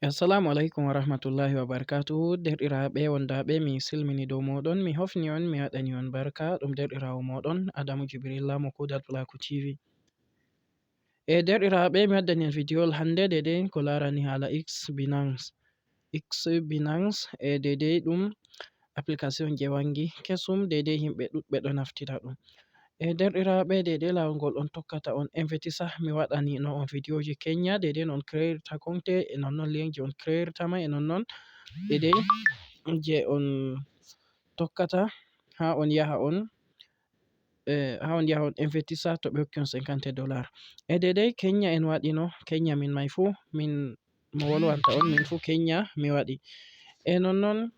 Assalamu alaikum wa rahmatullahi wa barakatuhu. Derɗiraaɓe wondaaɓe, mi silmini dow mooɗon, mi hofni on, mi waɗani on barka. Ɗum derɗiraawo mooɗon Adamu Jibrilla mo Kuugal Fulaaku TV. Derɗiraaɓe, mi waddani on vidiyowol hannde deydey ko laarani haala Binance deydey ɗum application je wangi kesum, deydey himɓe ɗuɗɓe ɗo naftira ɗum. Derɗiraaɓe, deydey laawol ngol on tokkata on emvitisa, mi waɗani no on vidiyoji kenya deydey no on creata konte e nonnon link je on creata mai e nonnon deydey je on tokkata haa on yaha on emvitisa to ɓe hokki on $50. Deydey kenya en waɗino kenya min mai fu min mo wolwanta on min fu kenya mi waɗi nonnon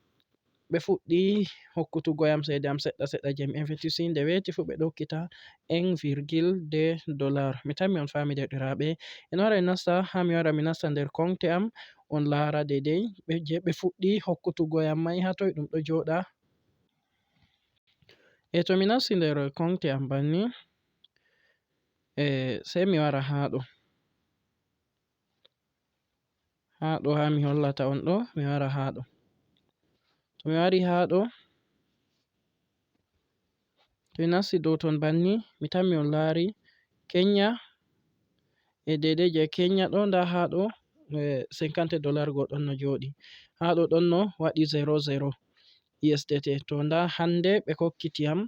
ɓe fuɗɗi hokkutugo yam ceede am seɗɗa seɗɗa je mi emvitisi, nde weti fu ɓe ɗo hokkita $1.2. mi tammi on faami derɗiraaɓe, en wara en nasta haa mi wara mi nasta nder konte am on laara deydey je ɓe fuɗɗi hokkutugo yam mai haa toi ɗum ɗo jooɗa. To mi nasti nder konte am banni sei mi wara haa ɗo haa mi hollata on ɗo, mi wara haa ɗo. To mi wari haa ɗo, to mi nasti dow ton banni mi tammi on laari kenya deydey je kenya ɗo, nda haa ɗo $50 go ɗon no jooɗi, haa ɗo ɗon no waɗi 00 USDT. To nda hande ɓe hokkiti yam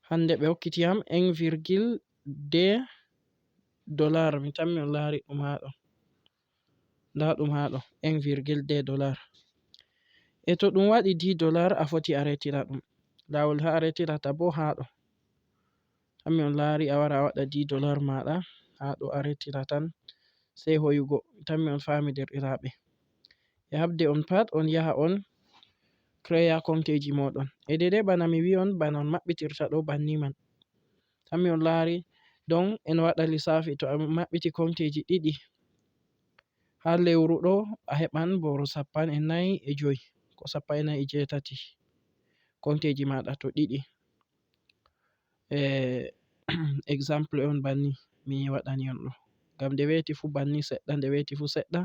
hande ɓe hokkiti yam $1.2. mi tammi on laari ɗum haa ɗo, nda ɗum haa ɗo $1.2. to ɗum waɗi $10 a foti a retira ɗum, laawol haa a retirata bo haa ɗo tammi on laari a wara a waɗa $10 maɗa haa ɗo a retira tan sei hoyugo. Mi tammi on faami derɗiraaɓe, e habde on pat on yaha on creya konteji moɗon deydey bana mi wi on bana on maɓɓitirta ɗo banni man. Tammi on laari don en waɗa lissafi to a maɓɓiti konteji ɗiɗi haa lewru ɗo a heɓan boro 45 ko 48 konteji maɗa to ɗiɗi. Exemple on banni mi waɗani on ɗo, ngam nde weti fu banni seɗɗa, nde weti fu seɗɗa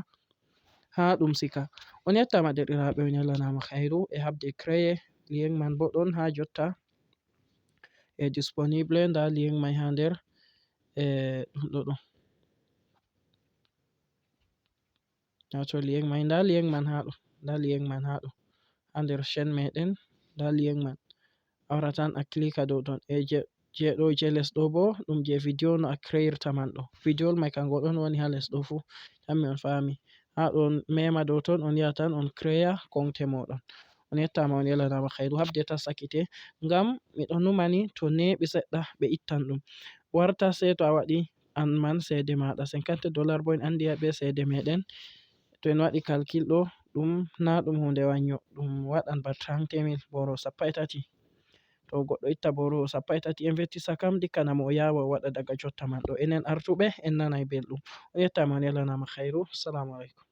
haa ɗum sika. On yettama derɗiraaɓe, on yallanama khairu e habde creye link man bo ɗon haa jotta disponible, nda link mai haa nder ɗum ɗo wato link mai, nda link man haa ɗo, nda link man haa ɗo haa nder chain meɗen, nda link man a wara tan a clika dow ton. Je ɗo je les ɗo bo ɗum je video no a creirta man ɗo, video mai kango ɗon woni haa les ɗo fu, tammi on faami. Haa ɗo on mema dow ton on yaha tan on creya konte moɗon. On yettama, on yalanama khairu, habde ta sakite, ngam mi ɗo numani to neɓi seɗɗa ɓe ittan ɗum, warta sei to a waɗi an man ceede maɗa $50 bo en andi be ceede meɗen to en waɗi calcul ɗo ɗum na ɗum hunde wanyo, ɗum waɗan ba 30,000 boro 30. to goɗɗo itta boro 30 emvitisa kam dikkana mo o yawa o waɗa daga jotta man ɗo. Enen artuɓe en nanai belɗum. On yettama, on yalanama khairu. Assalamu alaikum.